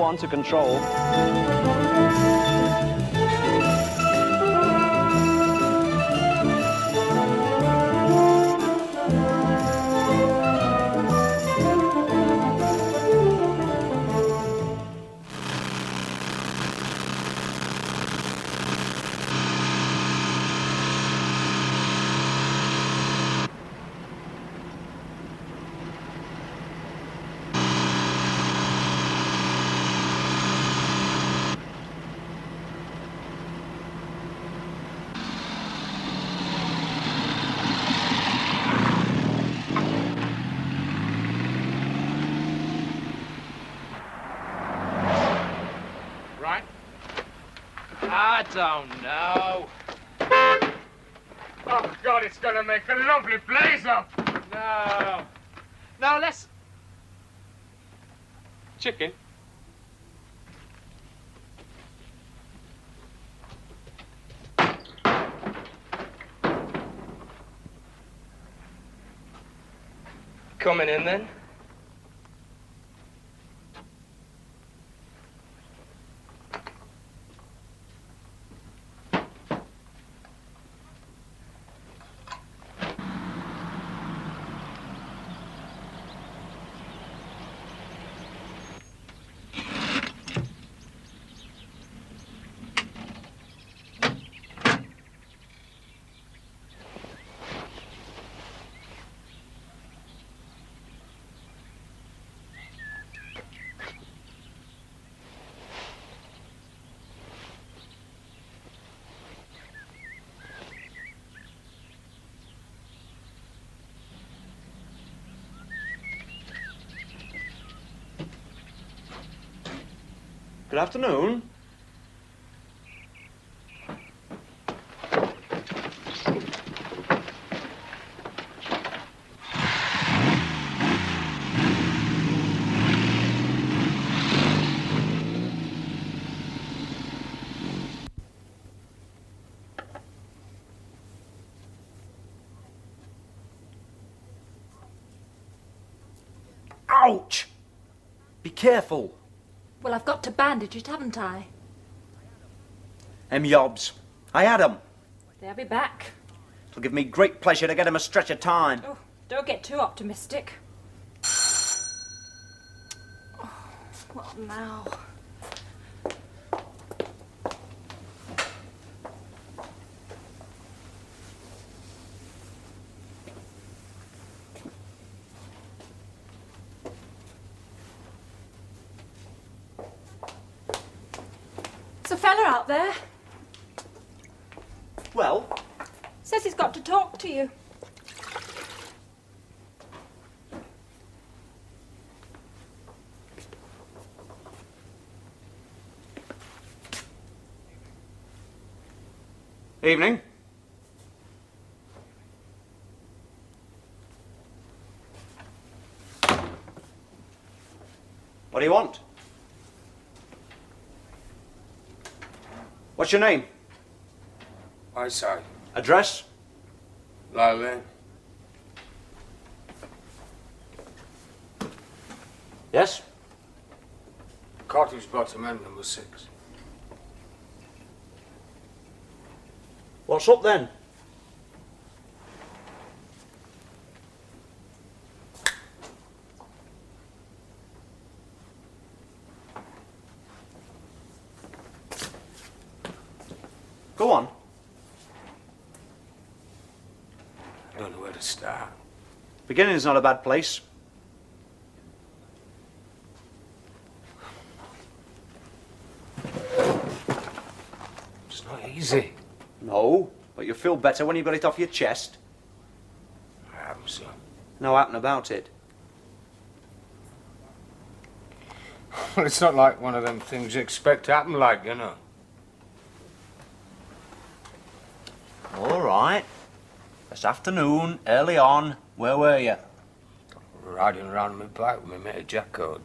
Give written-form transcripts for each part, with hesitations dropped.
one to control. Right? I don't know. Oh, God, it's gonna make a lovely blaze up. No. No, let's... Chicken? Coming in, then? Good afternoon. Ouch! Be careful. Well, I've got to bandage it, haven't I? Yobs. I had 'em. They'll be back. It'll give me great pleasure to get 'em a stretch of time. Oh, don't get too optimistic. Oh, what now? There's a fella out there. Well? Says he's got to talk to you. Evening. What do you want? What's your name? Eyesight. Address? Lyle Lane. Yes? Cottage Bottom End, number 6. What's up then? Go on. I don't know where to start. Beginning's not a bad place. It's not easy. No, but you'll feel better when you've got it off your chest. I haven't, son. No happen about it. Well, it's not like one of them things you expect to happen like, you know. All right. This afternoon, early on, where were you? Riding around on my bike with my mate Jacko.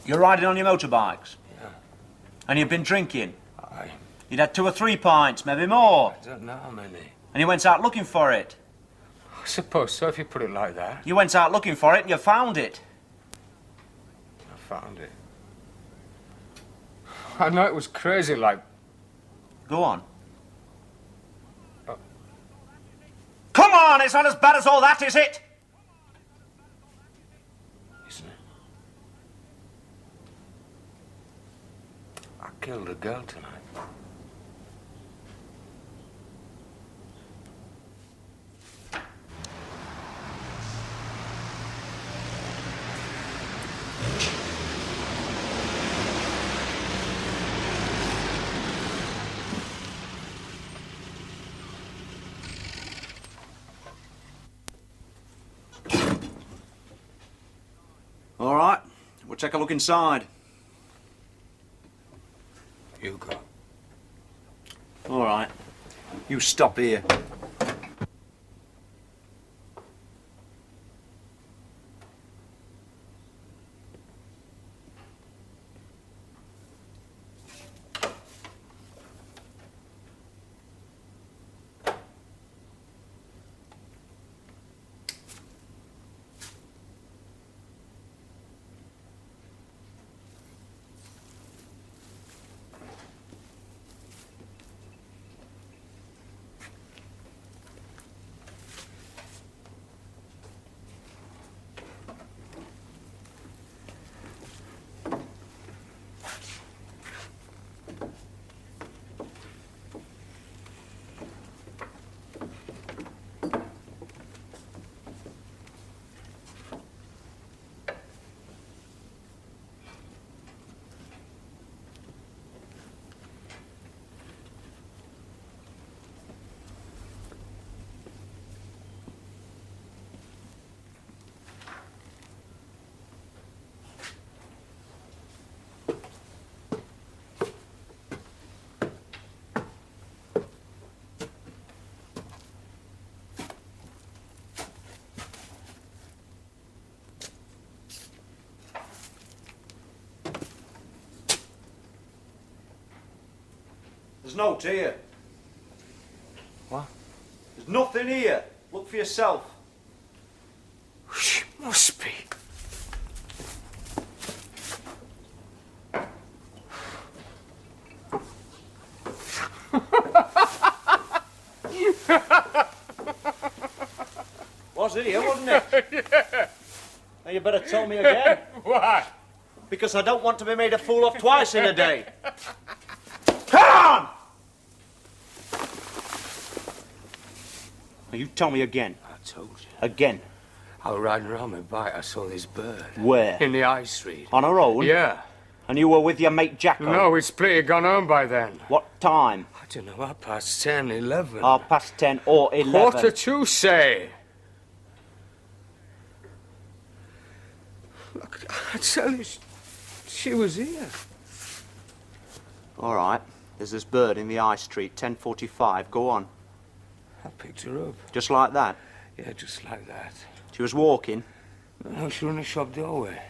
You're riding on your motorbikes? Yeah. And you've been drinking? Aye. You'd had 2 or 3 pints, maybe more. I don't know how many. And you went out looking for it? I suppose so, if you put it like that. You went out looking for it and you found it. I found it. I know it was crazy, like... Go on. Oh. Come on, it's not as bad as all that, is it? Isn't it? I killed a girl tonight. All right, we'll take a look inside. You go. All right, you stop here. There's no here. What? There's nothing here. Look for yourself. She must be. Was it here, wasn't it? Yeah. Now you better tell me again. Why? Because I don't want to be made a fool of twice in a day. Come on! Now you tell me again. I told you. Again. I was riding around my bike, I saw this bird. Where? In the High Street. On her own? Yeah. And you were with your mate Jacko? No, we'd split, he'd gone home by then. What time? I don't know, 10:30, 11. 10:30 or 11? 1:45, say. Look, I tell you, she was here. All right. There's this bird in the High Street, 10:45. Go on. I picked her up. Just like that? Yeah, just like that. She was walking. No, she was in the shop doorway.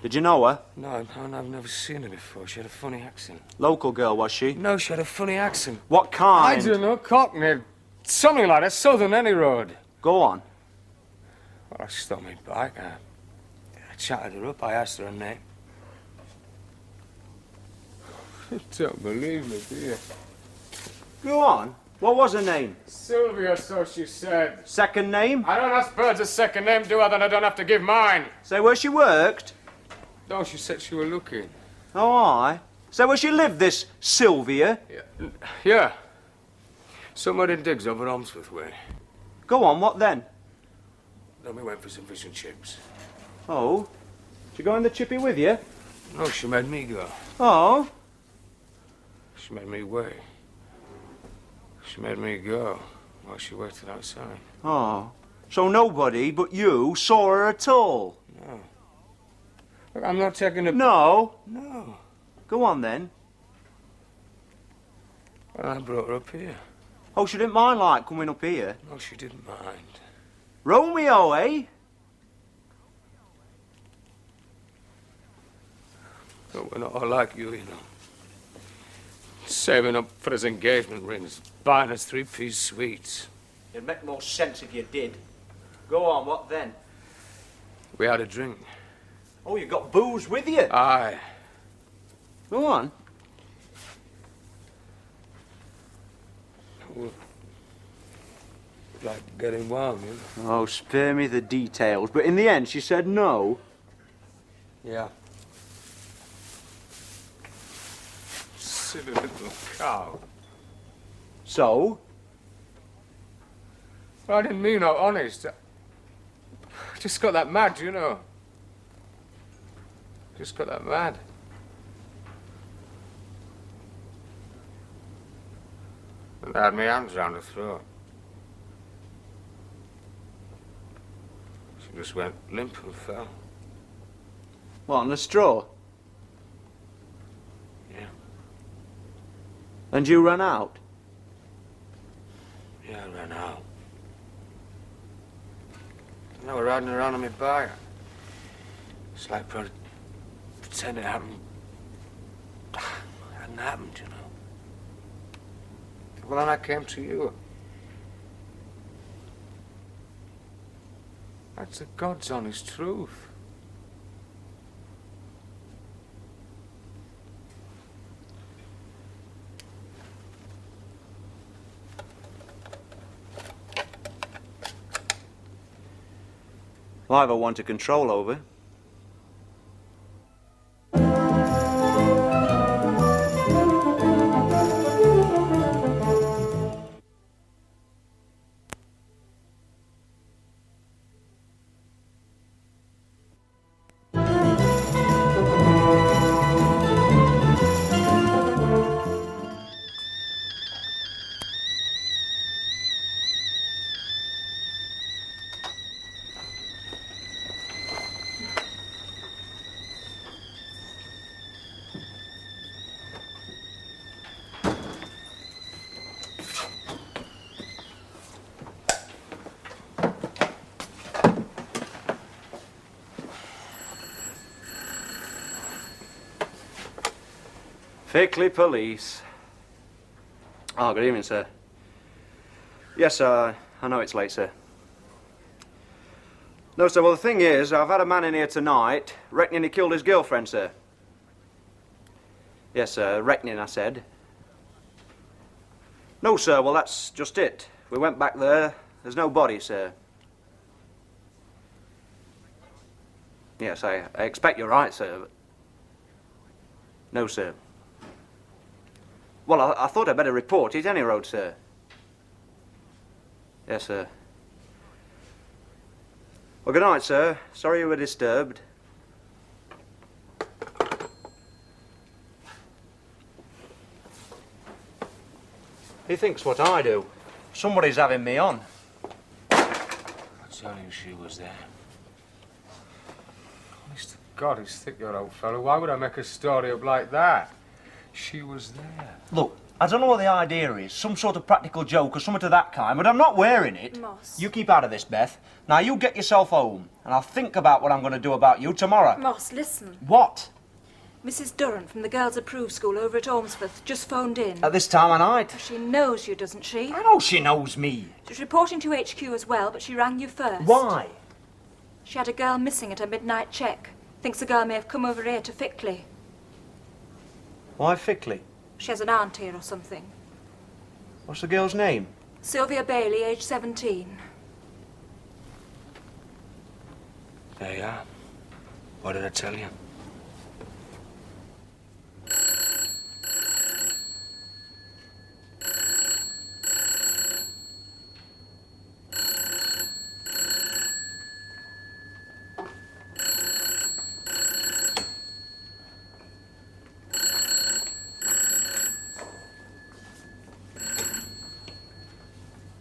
Did you know her? No, I've never seen her before. She had a funny accent. Local girl, was she? No, she had a funny accent. What kind? I don't know, Cockney. Something like that, Southern any road. Go on. Well, I stopped my bike. I chatted her up. I asked her name. You don't believe me, do you? Go on. What was her name? Sylvia, so she said. Second name? I don't ask birds a second name, do I? Then I don't have to give mine. Say where she worked? No, she said she were looking. Oh, aye. Say where she lived, this Sylvia? Yeah. Somewhere in Diggs over Ormsworth way. Go on, what then? Then we went for some fish and chips. Oh? Did you go in the chippy with you? No, she made me go. Oh? She made me wait. She made me go while she waited outside. Oh. So nobody but you saw her at all? No. Look, I'm not taking a... No? No. Go on then. Well, I brought her up here. Oh, she didn't mind, like, coming up here? No, she didn't mind. Romeo, eh? But we're not all like you know. Saving up for his engagement rings, buying us 3-piece sweets. It'd make more sense if you did. Go on, what then? We had a drink. Oh, you got booze with you? Aye. Go on. Like getting warm, you know? Oh, spare me the details. But in the end, she said no. Yeah. Silly little cow. So? I didn't mean no honest. I just got that mad, you know. Just got that mad. And I had my hands round her throat. She just went limp and fell. What, on the straw? Yeah. And you ran out? Yeah, I ran out. And I was riding around on my bike. It's like pretend it happened. Hadn't happened, you know. Well, then I came to you. That's the God's honest truth. Well, I have a one to control over. Fickley Police. Oh, good evening, sir. Yes, sir, I know it's late, sir. No, sir, well, the thing is, I've had a man in here tonight reckoning he killed his girlfriend, sir. Yes, sir, reckoning, I said. No, sir, well, that's just it. We went back there. There's no body, sir. Yes, I expect you're right, sir. But... No, sir. Well, I thought I'd better report it any road, sir. Yes, sir. Well, good night, sir. Sorry you were disturbed. He thinks what I do. Somebody's having me on. I tell you, she was there. Honest to God, he's thick, your old fellow. Why would I make a story up like that? She was there. Look, I don't know what the idea is. Some sort of practical joke or something to that kind, but I'm not wearing it. Moss. You keep out of this, Beth. Now, you get yourself home, and I'll think about what I'm going to do about you tomorrow. Moss, listen. What? Mrs. Durrant from the Girls Approved School over at Ormsforth just phoned in. At this time of night? She knows you, doesn't she? I know she knows me. She's reporting to HQ as well, but she rang you first. Why? She had a girl missing at her midnight check. Thinks the girl may have come over here to Fickley. Why Fickley? She has an aunt here or something. What's the girl's name? Sylvia Bailey, age 17. There you are. What did I tell you?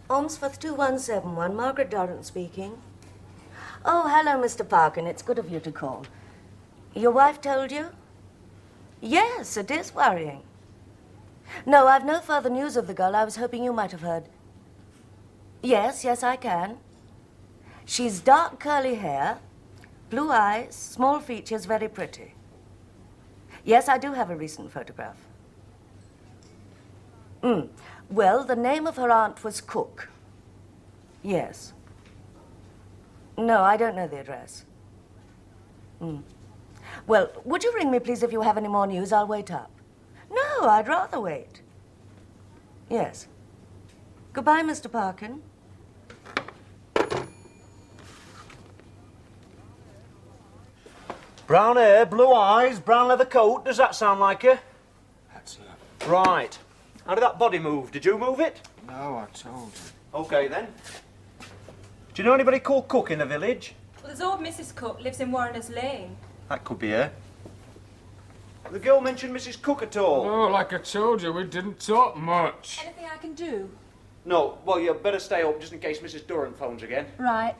Ormsforth 2171, Margaret Durrant speaking. Oh, hello, Mr. Parkin. It's good of you to call. Your wife told you? Yes, it is worrying. No, I've no further news of the girl. I was hoping you might have heard. Yes, I can. She's dark curly hair, blue eyes, small features, very pretty. Yes, I do have a recent photograph. Well, the name of her aunt was Cook. Yes. No, I don't know the address. Well, would you ring me, please, if you have any more news? I'll wait up. No, I'd rather wait. Yes. Goodbye, Mr. Parkin. Brown hair, blue eyes, brown leather coat. Does that sound like her? That's her. Right. How did that body move? Did you move it? No, I told you. Okay, then. Do you know anybody called Cook in the village? Well, there's old Mrs. Cook, lives in Warreners Lane. That could be her. The girl mentioned Mrs. Cook at all? Oh, like I told you, we didn't talk much. Anything I can do? No. Well, you better stay up just in case Mrs. Durrant phones again. Right.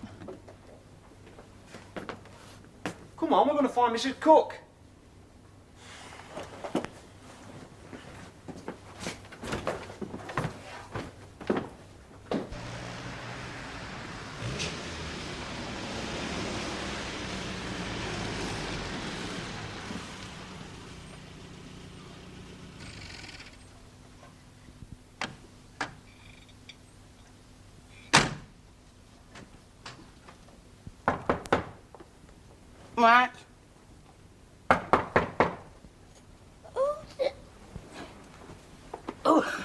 Come on, we're going to find Mrs. Cook. What? Oh.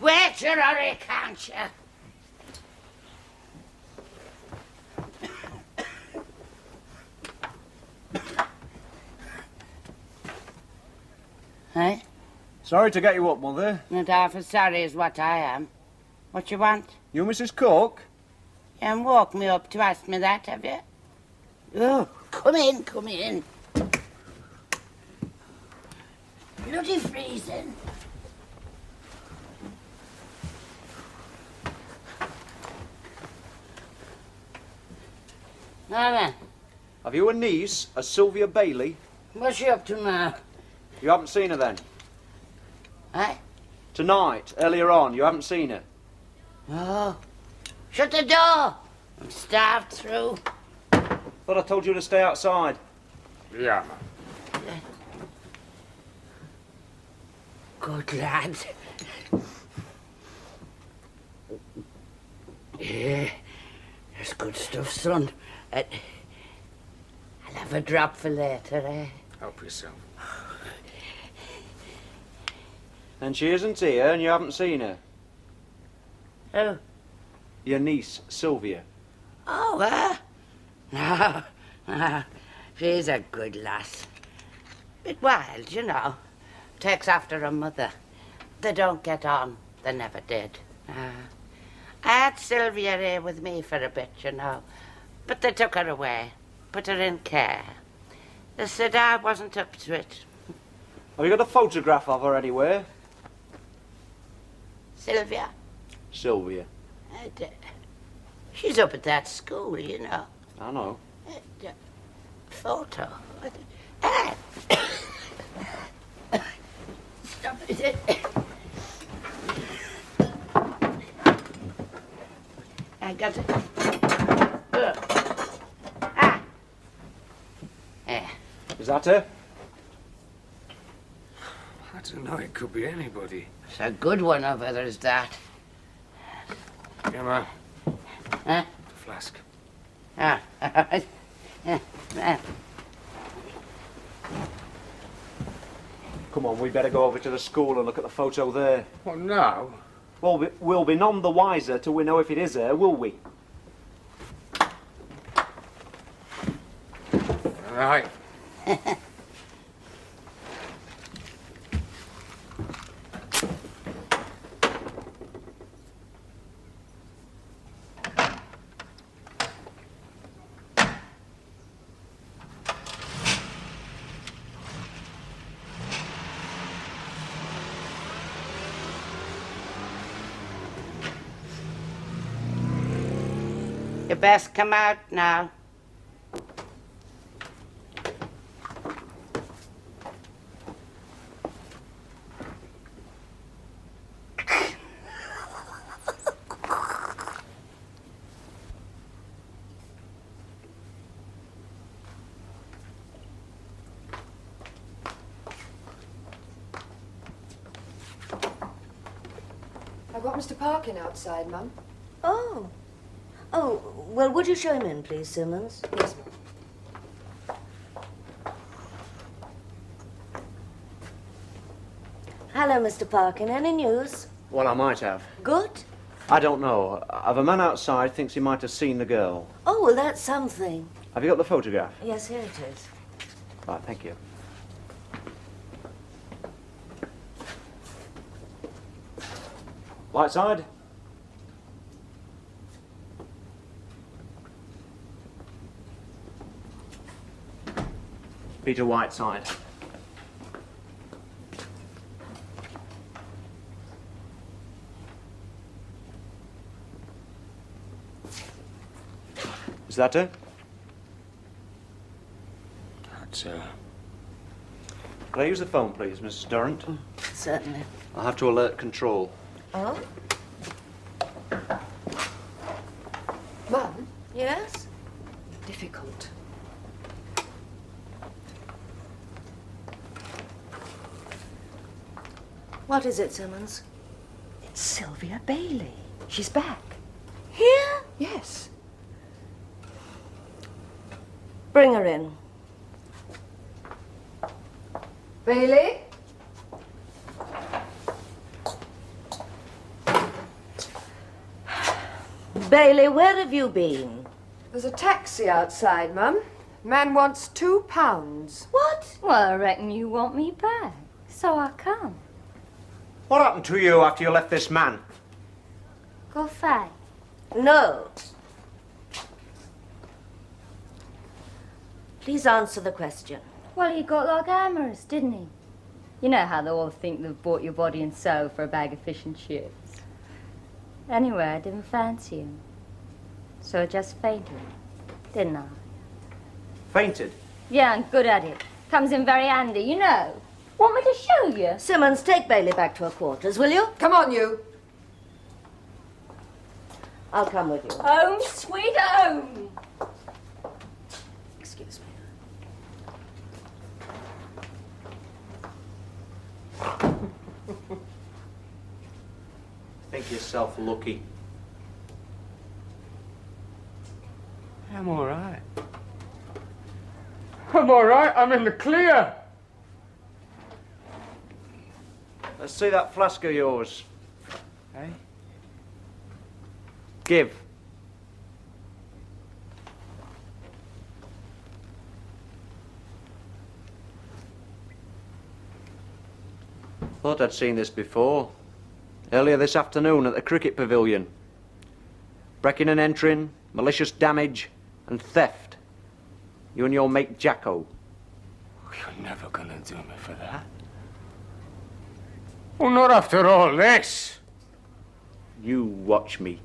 Wait your hurry, can't you? Hey? Sorry to get you up, Mother. Not half as sorry as what I am. What you want? You Mrs. Cook? You haven't woke me up to ask me that, have you? Oh, come in, come in. Bloody freezing. Now then, Have you a niece, a Sylvia Bailey? what's she up to now? You haven't seen her then? Eh? Tonight, earlier on, you haven't seen her? Oh, shut the door. I'm starved through. Thought I told you to stay outside. Yeah, man. Good lad. Yeah, that's good stuff, son. I'll have a drop for later, eh? Help yourself. And she isn't here, and you haven't seen her? Oh, Your niece, Sylvia. oh, no, no. She's a good lass. Bit wild, you know. Takes after her mother. They don't get on. They never did. I had Sylvia here with me for a bit, you know. But they took her away. Put her in care. They said I wasn't up to it. Have you got a photograph of her anywhere? Sylvia, Sylvia. she's up at that school, you know. I know. Photo. Stop it. I got it. Is that her? I don't know, it could be anybody. It's a good one of her, there's that. Yeah, man. Huh? The flask. Ah, all right. Yeah. Come on, we better go over to the school and look at the photo there. Well, no. Well, we'll be none the wiser till we know if it is her, will we? All right. You best come out now. I've got Mr. Parkin outside, Mum. Oh. Oh, well, would you show him in, please, Simmons? Yes, Mum. Hello, Mr. Parkin. Any news? Well, I might have. Good? I don't know. I've a man outside thinks he might have seen the girl. Oh, well, that's something. Have you got the photograph? Yes, here it is. Right, thank you. Whiteside? Peter Whiteside. Is that it? That's, Could I use the phone, please, Mrs. Durrant? Certainly. I'll have to alert control. Oh? Mum? Yes? Difficult. What is it, Simmons? It's Sylvia Bailey. She's back. Here? Yes. Bring her in. Bailey? Bailey, where have you been? There's a taxi outside, Mum. Man wants £2. What? Well, I reckon you want me back, so I come. What happened to you after you left this man? Go fight. No. Please answer the question. Well, he got like hammers, didn't he? You know how they all think they've bought your body and soul for a bag of fish and chips. Anyway, I didn't fancy him. So I just fainted, didn't I? Fainted? Yeah, I'm good at it. Comes in very handy, you know. Want me to show you? Simmons, take Bailey back to her quarters, will you? Come on, you. I'll come with you. Home sweet home. Excuse me. Think yourself lucky. I'm all right. I'm all right. I'm in the clear. Let's see that flask of yours. Hey? Give. Thought I'd seen this before. Earlier this afternoon at the cricket pavilion. Breaking and entering, malicious damage, and theft. You and your mate Jacko. You're never gonna do me for that. Well, not after all this. You watch me.